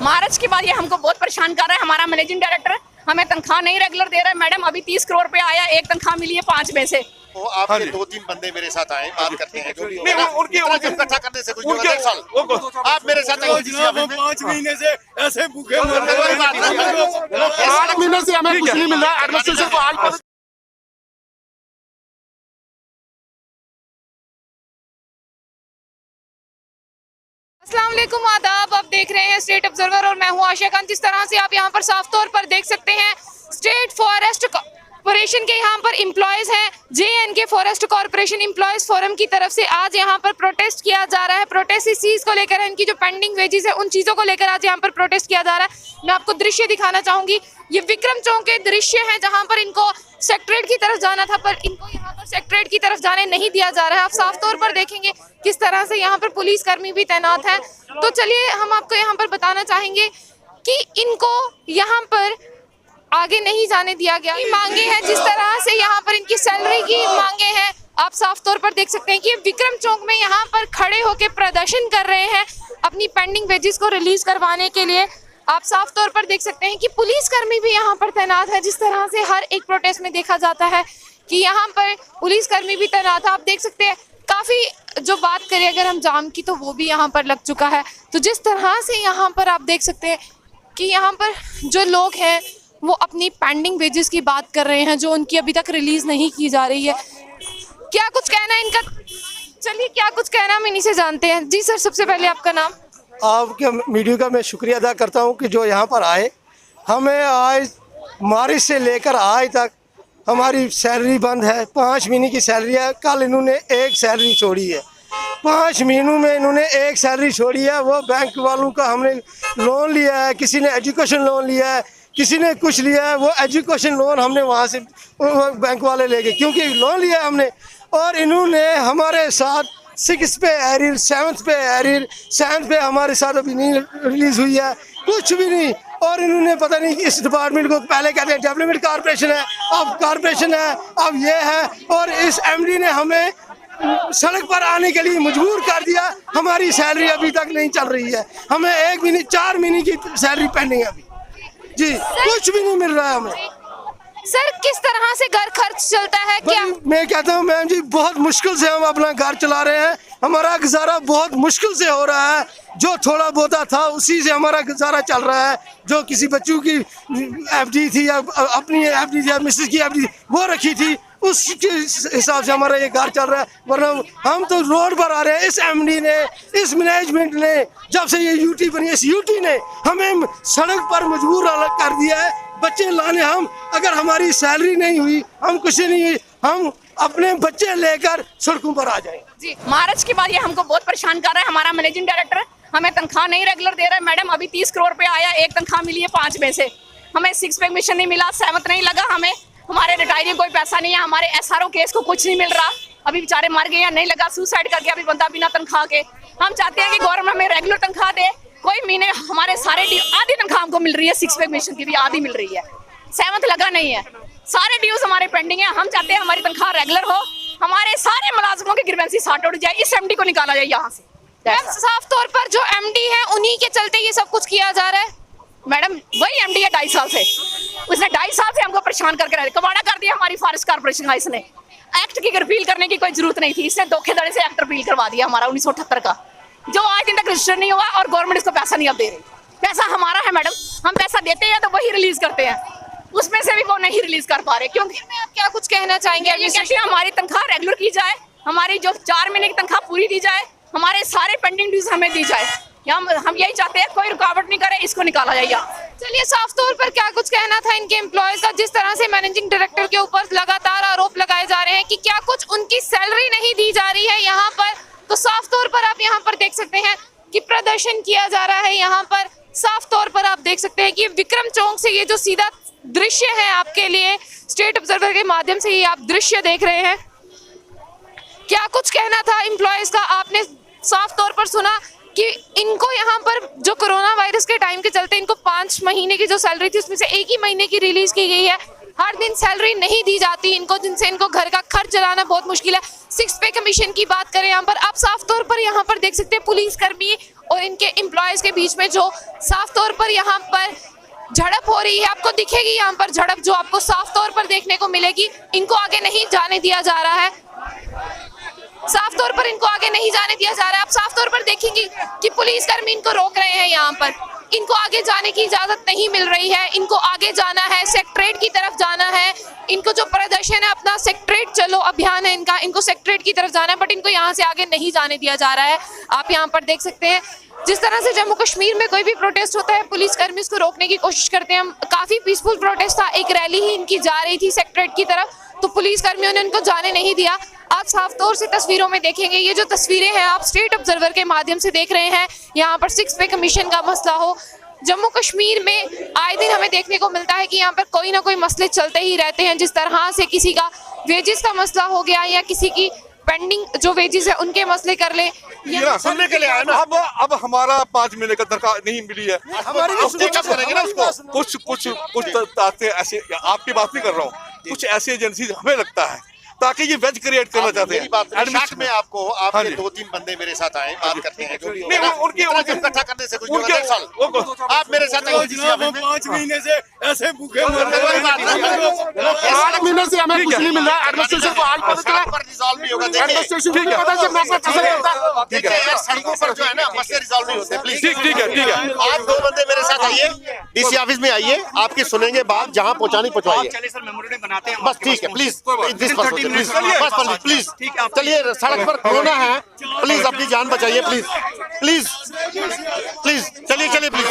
मार्च के बाद ये हमको बहुत परेशान कर रहा है। हमारा मैनेजिंग डायरेक्टर हमें तनख्वाह नहीं रेगुलर दे रहा है। मैडम अभी 30 करोड़ रुपया आया, एक तनख्वाह मिली है 5 में से। तो आपके 2-3 बंदे मेरे साथ आए, बात करते हैं जो भी नहीं, उनकी इकट्ठा करने से कुछ नहीं होता। 1 साल आप मेरे साथ आइए जिस ऑफिस में। 5 महीने से ऐसे भूखे मर रहे कोई बात नहीं। 8 महीने से हमें कुछ नहीं मिल रहा। एडमिनिस्ट्रेशन को आज अस्सलाम वालेकुम, आदाब। आप देख रहे हैं स्टेट ऑब्जर्वर और मैं हूं आशा खान। जिस तरह से आप यहां पर साफ तौर पर देख सकते हैं, स्टेट फॉरेस्ट कॉर्पोरेशन के यहां पर एम्प्लॉयज हैं। JNK forest corporation employees forum की तरफ से आज यहां पर प्रोटेस्ट किया जा रहा है। प्रोटेस्ट इस चीज़ को लेकर है, इनकी जो पेंडिंग वेजेस है उन चीज़ों को लेकर आज यहां पर प्रोटेस्ट किया जा रहा है। मैं आपको दृश्य दिखाना चाहूँगी। ये विक्रम चौक के दृश्य है जहाँ पर इनको सेक्रेटरीट की तरफ जाना था, पर इनको यहाँ पर सेक्रेटरीट की तरफ जाने नहीं दिया जा रहा है। आप साफ तौर पर देखेंगे किस तरह से यहाँ पर पुलिसकर्मी भी तैनात है। तो चलिए हम आपको यहाँ पर बताना चाहेंगे कि इनको यहाँ पर आगे नहीं जाने दिया गया। मांगे हैं जिस तरह से यहाँ पर इनकी सैलरी की मांगे हैं, आप साफ तौर पर देख सकते हैं कि विक्रम चौक में यहाँ पर खड़े होकर प्रदर्शन कर रहे हैं अपनी पेंडिंग वेजेस को रिलीज करवाने के लिए। आप साफ तौर पर देख सकते हैं कि पुलिसकर्मी भी यहाँ पर तैनात है। जिस तरह से हर एक प्रोटेस्ट में देखा जाता है कि यहाँ पर पुलिसकर्मी भी तैनात है। आप देख सकते हैं काफ़ी, जो बात करें अगर हम जाम की, तो वो भी यहाँ पर लग चुका है। तो जिस तरह से यहाँ पर आप देख सकते हैं कि यहाँ पर जो लोग हैं वो अपनी पेंडिंग वेजेस की बात कर रहे हैं, जो उनकी अभी तक रिलीज नहीं की जा रही है। क्या कुछ कहना है इनका? चलिए क्या कुछ कहना हम इन्हीं से जानते हैं। जी सर, सबसे पहले आपका नाम? आपके मीडिया का मैं शुक्रिया अदा करता हूं कि जो यहाँ पर आए। हमें आज मार्च से लेकर आज तक हमारी सैलरी बंद है। 5 महीने की सैलरी है। कल इन्होंने एक सैलरी छोड़ी है। 5 महीनों में इन्होंने एक सैलरी छोड़ी है। वो बैंक वालों का हमने लोन लिया है, किसी ने एजुकेशन लोन लिया है, किसी ने कुछ लिया है। वो एजुकेशन लोन हमने वहाँ से बैंक वाले ले गए क्योंकि लोन लिया हमने। और इन्होंने हमारे साथ 6 पे एरियर, 7 पे एरियर, 7 पे हमारे साथ अभी नहीं रिलीज हुई है, कुछ भी नहीं। और इन्होंने पता नहीं इस डिपार्टमेंट को पहले कहते हैं डेवलपमेंट कॉर्पोरेशन है, अब कॉर्पोरेशन है, अब ये है। और इस MD ने हमें सड़क पर आने के लिए मजबूर कर दिया। हमारी सैलरी अभी तक नहीं चल रही है। हमें 1 महीने 4 महीने की सैलरी पेंडिंग है अभी। जी, कुछ भी नहीं मिल रहा है हमें। सर किस तरह से घर खर्च चलता है? क्या मैं कहता हूँ मैम जी, बहुत मुश्किल से हम अपना घर चला रहे हैं। हमारा गुजारा बहुत मुश्किल से हो रहा है। जो थोड़ा बहुत था उसी से हमारा गुजारा चल रहा है। जो किसी बच्चों की FD थी या अपनी FD या मिसेस की FD वो रखी थी, उसके हिसाब से हमारा ये घर चल रहा है। वरना हम तो रोड पर आ रहे हैं। इस MD ने, इस मैनेजमेंट ने, जब से ये UT बनी, इस UT ने हमें सड़क पर मजबूर कर दिया है। बच्चे लाने हम, अगर हमारी सैलरी नहीं हुई, हम कुछ नहीं हुई, हम अपने बच्चे लेकर सड़कों पर आ जाएंगे। जी, मार्च के बाद ये हमको बहुत परेशान कर रहा है। हमारा मैनेजिंग डायरेक्टर हमें तनख्वाह नहीं रेगुलर दे रहा है। मैडम अभी 30 करोड़ रुपया आया, एक तनख्वाह मिली है 5 में से। हमें 6 पे मिशन नहीं मिला, 7 नहीं लगा हमें। हमारे रिटायरी कोई पैसा नहीं है। हमारे SRO केस को कुछ नहीं मिल रहा। अभी बेचारे मर गए या नहीं लगा, सुसाइड कर गया अभी बंदा बिना तनख्वाह के। हम चाहते हैं कि गवर्नमेंट हमें रेगुलर तनख्वाह दे। कोई महीने हमारे सारे आधी तनख्वाह हमको मिल रही है, 6 पे मिशन की भी आधी मिल रही है, 7 लगा नहीं है। सारे ड्यूज हमारे पेंडिंग है। हम चाहते हैं हमारी तनख्वाह रेगुलर हो, हमारे सारे मुलाजमों की ग्रीवेंसी सॉर्ट आउट जाए, इस MD को निकाला जाए यहाँ से। साफ तौर पर जो MD है उन्हीं के चलते ये सब कुछ किया जा रहा है। मैडम वही MD है 2.5 साल से। उसने 2.5 साल से हमको परेशान करके कबाड़ा कर दिया हमारी फॉरेस्ट कॉर्पोरेशन का। इसने एक्ट की रिपील करने की कोई जरूरत नहीं थी। इसने धोखेधड़ी से एक्ट रिपील करवा दिया हमारा 1978 का, जो आज दिन तक रजिस्टर नहीं हुआ। और गवर्नमेंट इसको पैसा नहीं अब दे रही। पैसा हमारा है मैडम, हम पैसा देते हैं तो वही रिलीज करते हैं, उसमें से भी वो नहीं रिलीज कर पा रहे। क्योंकि आप क्या कुछ कहना चाहेंगे? ये कहते हैं हमारी तनख्वाह रेगुलर की जाए, हमारी जो 4 महीने की तनख्वाह पूरी दी जाए, हमारे सारे पेंडिंग ड्यूज हमें दी जाए। हम यही चाहते हैं, कोई रुकावट नहीं करे, इसको निकाला जाए यहाँ। चलिए साफ तौर पर क्या कुछ कहना था इनके एम्प्लॉयज का? जिस तरह से मैनेजिंग डायरेक्टर के ऊपर लगातार आरोप लगाए जा रहे हैं कि क्या कुछ उनकी सैलरी नहीं दी जा रही है यहाँ पर, तो साफ तौर पर आप यहाँ पर देख सकते हैं कि प्रदर्शन किया जा रहा है। यहाँ पर साफ तौर पर आप देख सकते हैं कि विक्रम चौक से ये जो सीधा दृश्य है आपके लिए स्टेट ऑब्जर्वर के माध्यम से ये आप दृश्य देख रहे हैं। क्या कुछ कहना था एम्प्लॉयज का? आपने साफ तौर पर सुना कि इनको यहाँ पर जो कोरोना वायरस के टाइम के चलते इनको 5 महीने की जो सैलरी थी उसमें से 1 ही महीने की रिलीज की गई है। हर दिन सैलरी नहीं दी जाती इनको, जिनसे इनको घर का खर्च चलाना बहुत मुश्किल है। 6 पे कमीशन की बात करें यहाँ पर, आप साफ तौर पर यहाँ पर देख सकते हैं पुलिसकर्मी और इनके एम्प्लॉयज़ के बीच में जो साफ तौर पर यहाँ पर झड़प हो रही है, आपको दिखेगी यहाँ पर झड़प जो आपको साफ तौर पर देखने को मिलेगी। इनको आगे नहीं जाने दिया जा रहा है, साफ तौर पर इनको आगे नहीं जाने दिया जा रहा है। आप साफ तौर पर देखेंगे कि पुलिसकर्मी इनको रोक रहे हैं, यहाँ पर इनको आगे जाने की इजाजत नहीं मिल रही है। इनको आगे जाना है, सेक्रेटरीट की तरफ जाना है। इनको जो प्रदर्शन है अपना सेक्रेटरीट चलो अभियान है इनका, इनको सेक्रेटरीट की तरफ जाना है, बट इनको यहाँ से आगे नहीं जाने दिया जा रहा है। आप यहाँ पर देख सकते हैं जिस तरह से जम्मू कश्मीर में कोई भी प्रोटेस्ट होता है पुलिसकर्मी उसको रोकने की कोशिश करते हैं। काफ़ी पीसफुल प्रोटेस्ट था, एक रैली ही इनकी जा रही थी सेक्रेटरीट की तरफ, तो पुलिसकर्मियों ने उनको जाने नहीं दिया। आप साफ तौर से तस्वीरों में देखेंगे, ये जो तस्वीरें हैं आप स्टेट ऑब्जर्वर के माध्यम से देख रहे हैं। यहाँ पर 6 पे कमीशन का मसला हो, जम्मू कश्मीर में आए दिन हमें देखने को मिलता है कि यहाँ पर कोई ना कोई मसले चलते ही रहते हैं। जिस तरह से किसी का वेजेस का मसला हो गया या किसी की पेंडिंग जो वेजेस है उनके मसले कर ले, सुनने के लिए आया ना। अब हमारा 5 महीने का दरकार नहीं मिली है, हमारी करेंगे ना उसको। कुछ ऐसे, आपकी बात नहीं कर रहा हूँ, कुछ ऐसी एजेंसी हमें लगता है ताकि ये वेज क्रिएट करना चाहते हैं। शॉर्ट में आपको आपके 2-3 बंदे मेरे साथ आए, बात करते हैं जो भी होगा। उनकी इकट्ठा करने से कुछ होगा। 1.5 साल आप मेरे साथ आइए। जनाब हम 5 महीने से ऐसे भूखे मर रहे हैं। 8 महीने से हमें कुछ नहीं मिल रहा है। एडमिनिस्ट्रेशन को आज पता चला पर रिजॉल्व नहीं होगा। एडमिनिस्ट्रेशन को पता चल रहा है। देखिए यार सड़कों पर जो है ना मसले रिजॉल्व नहीं होते। प्लीज ठीक है आप 2 बंदे मेरे साथ आइए, डीसी ऑफिस में आइए, आपकी सुनेंगे बात, जहाँ पहुँचानी पहुँचवाइए। चलिए सर मेमोरेंडम बनाते हैं बस ठीक है, प्लीज प्लीज चलिए। सड़क पर कोरोना है, प्लीज अपनी जान बचाइए। प्लीज चलिए प्लीज।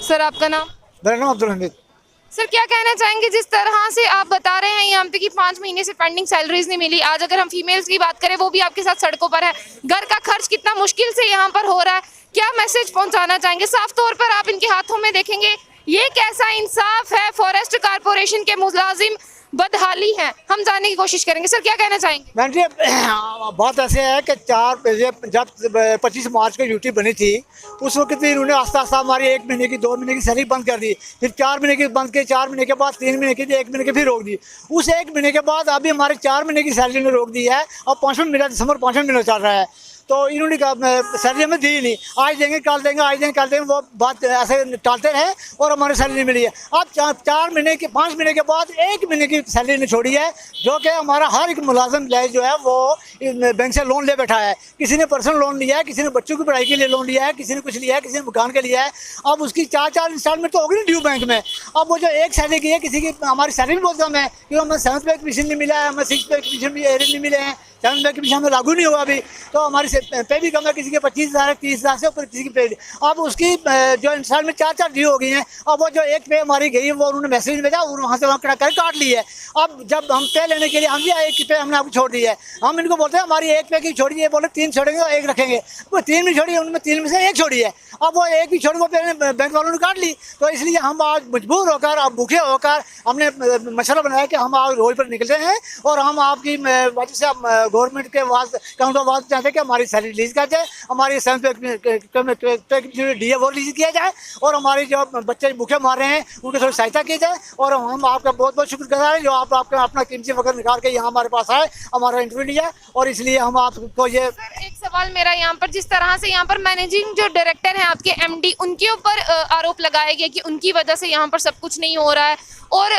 सर आपका नाम? मेरा नाम अब्दुल हमीद। सर क्या कहना चाहेंगे जिस तरह से आप बता रहे हैं यहाँ पे कि 5 महीने से पेंडिंग सैलरीज नहीं मिली, आज अगर हम फीमेल्स की बात करें वो भी आपके साथ सड़कों पर है, घर का खर्च कितना मुश्किल से यहाँ पर हो रहा है, क्या मैसेज पहुँचाना चाहेंगे? साफ तौर पर आप इनके हाथों में देखेंगे ये कैसा इंसाफ है, फॉरेस्ट कारपोरेशन के मुलाजिम बदहाली है, हम जानने की कोशिश करेंगे। सर क्या कहना चाहेंगे? मैम जी बात ऐसे है कि जब 25 मार्च की ड्यूटी बनी थी उस वक्त भी इन्होंने आस्ता आस्ता हमारी 1 महीने की 2 महीने की सैलरी बंद कर दी, फिर 4 महीने की बंद की, 4 महीने के बाद 3 महीने की, 1 महीने की फिर रोक दी। उस 1 महीने के बाद अभी हमारे 4 महीने की सैलरी ने रोक दी है और 5वां महीना दिसंबर 5वां महीना चल रहा है, तो इन्होंने कहा सैलरी हमें दी नहीं, आज देंगे कल देंगे, आज देंगे कल देंगे, वो बात ऐसे टालते रहे और हमारी सैलरी नहीं मिली है। अब 5 महीने के बाद 1 महीने की सैलरी ने छोड़ी है, जो कि हमारा हर एक मुलाजिम जो है वो बैंक से लोन ले बैठा है। किसी ने पर्सनल लोन लिया है, किसी ने बच्चों की पढ़ाई के लिए लोन लिया है, किसी ने कुछ लिया है, किसी ने मकान के लिया है। अब उसकी 4 इंस्टॉलमेंट तो होगी ना ड्यू बैंक में। अब वो जो एक सैलरी की है, किसी की हमारी सैलरी भी बहुत कम है क्योंकि हमें 7th पे कमीशन नहीं मिला है, हमें 6th पे कमीशन भी नहीं मिले हैं, 7th पे कमीशन हमें लागू नहीं हुआ अभी, तो हमारी पे भी कम है, किसी के 25,000 30,000 से ऊपर किसी की पे। अब उसकी जो इंस्टॉलमेंट 4 ड्यू हो गई हैं, अब वो जो एक पे हमारी गई है वो उन्होंने मैसेज भेजा और वहाँ से वहाँ कड़ा कर काट ली है। अब जब हम पे लेने के लिए हम भी आए कि पे हमने आपको छोड़ दी है, हम इनको बोलते हैं हमारी 1 पे की छोड़ी है, बोले 3 छोड़ेंगे और 1 रखेंगे, वो 3 भी छोड़ी है, उनमें 3 में से 1 छोड़ी है। अब वो 1 भी छोड़ी, वो बैंक वालों ने काट ली, तो इसलिए हम आज मजबूर होकर अब भूखे होकर हमने मशवरा बनाया कि हम आज रोड पर निकलते हैं और हम आपकी वजह से गवर्नमेंट के काउंट ऑफ चाहते हैं कि हमारी सैलरी रिलीज कर जाए, हमारी 7th पे डी वो रिलीज किया जाए और हमारे जो बच्चे भूखे मार रहे हैं उनकी थोड़ी सहायता की जाए। और हम आपका बहुत बहुत शुक्रगुजार हैं जो आप आपका अपना कीमती वक्त निकाल के यहाँ हमारे पास आए, हमारा इंटरव्यू लिया, और इसलिए हम आपको ये। सर एक सवाल मेरा यहाँ पर, जिस तरह से यहाँ पर मैनेजिंग जो डायरेक्टर हैं आपके MD, उनके ऊपर आरोप लगाया गया कि उनकी वजह से यहाँ पर सब कुछ नहीं हो रहा है, और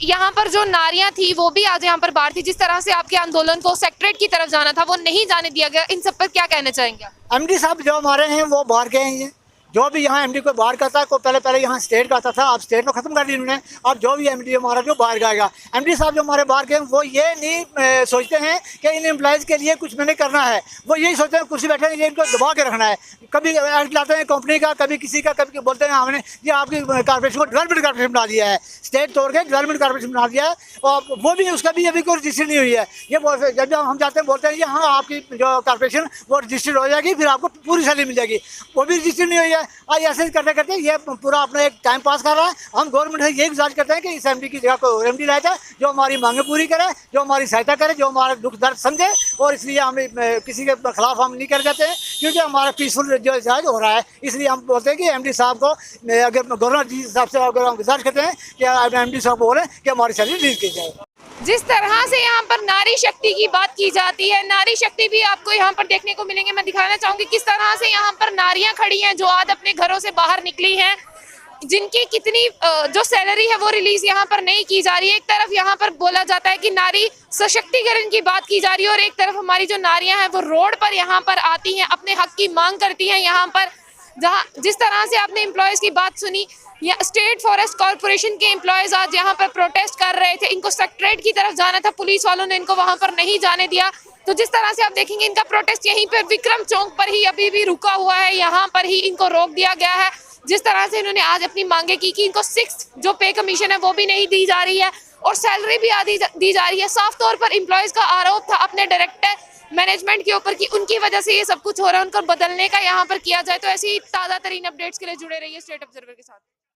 यहाँ पर जो नारियाँ थी वो भी आज यहाँ पर बाहर थी, जिस तरह से आपके आंदोलन को सेक्रेटरीट की तरफ जाना था वो नहीं जाने दिया गया, इन सब पर क्या कहना चाहेंगे? MD साहब जो हमारे हैं वो बाहर गए हैं, जो भी यहाँ MD को बाहर करता है, को पहले यहाँ स्टेट का आता था, अब स्टेट को ख़त्म कर दिया उन्होंने, अब जो भी MD हमारा जो बाहर जाएगा। MD साहब जो हमारे बाहर गए वो ये नहीं सोचते हैं कि इन एम्प्लॉयज़ के लिए कुछ मैंने करना है, वो यही सोचते हैं कुर्सी बैठे हैं ये इनको दबा के रखना है। कभी एक्ट लाते हैं कंपनी का, कभी किसी का, कभी बोलते हैं हमने ये आपकी कॉर्पोरेशन को डेवलपमेंट कॉर्पोरेशन बना दिया है, स्टेट तोड़ के डेवलपमेंट कॉर्पोरेशन बना दिया है, और वो भी उसका भी अभी कोई रजिस्ट्री नहीं हुई है। ये जब हम जाते हैं बोलते हैं ये हाँ आपकी जो कॉर्पोरेशन वो रजिस्टर्ड हो जाएगी, फिर आपको पूरी सैलरी मिल जाएगी, वो भी रजिस्ट्री नहीं हुई है। है। आज ऐसे करते करते ये पूरा अपना एक टाइम पास कर रहा है। हम गवर्नमेंट से यही गुजारिश करते हैं कि इस एमडी की जगह को एमडी लाया जाए, जो हमारी मांगें पूरी करे, जो हमारी सहायता करे, जो हमारा दुख दर्द समझे। और इसलिए हम किसी के खिलाफ हम नहीं कर जाते हैं, क्योंकि हमारा पीसफुल जो इजाज हो रहा है। इसलिए हम बोलते हैं कि एमडी साहब को, अगर गवर्नर जी साहब से अगर हम गुजारिश करते हैं कि एमडी साहब को बोलें कि हमारी सैलरी रिलीज की जाए। जिस तरह से यहाँ पर नारी शक्ति की बात की जाती है, नारी शक्ति भी आपको यहाँ पर देखने को मिलेंगे। मैं दिखाना चाहूंगी किस तरह से यहाँ पर नारियां खड़ी हैं जो आज अपने घरों से बाहर निकली हैं, जिनकी कितनी जो सैलरी है वो रिलीज यहाँ पर नहीं की जा रही है। एक तरफ यहाँ पर बोला जाता है कि नारी सशक्तिकरण की बात की जा रही है, और एक तरफ हमारी जो नारियां हैं वो रोड पर यहाँ पर आती हैं, अपने हक की मांग करती हैं। यहाँ पर जहाँ जिस तरह से आपने एम्प्लॉयज की बात सुनी, या स्टेट फॉरेस्ट कॉर्पोरेशन के एम्प्लॉयज आज यहाँ पर प्रोटेस्ट कर रहे थे। इनको सेक्रेटरीट की तरफ जाना था, पुलिस वालों ने इनको वहां पर नहीं जाने दिया। तो जिस तरह से आप देखेंगे इनका प्रोटेस्ट यहीं पर विक्रम चौक पर ही अभी भी रुका हुआ है, यहाँ पर ही इनको रोक दिया गया है। जिस तरह से इन्होंने आज अपनी मांगे की कि इनको 6 जो पे कमीशन है वो भी नहीं दी जा रही है, और सैलरी भी आधी दी जा रही है। साफ तौर पर एम्प्लॉयज का आरोप था अपने डायरेक्टर मैनेजमेंट के ऊपर कि उनकी वजह से ये सब कुछ हो रहा है, उनको बदलने का यहाँ पर किया जाए। तो ऐसी ताज़ा तरीन अपडेट्स के लिए जुड़े रहिए स्टेट ऑब्जर्वर के साथ।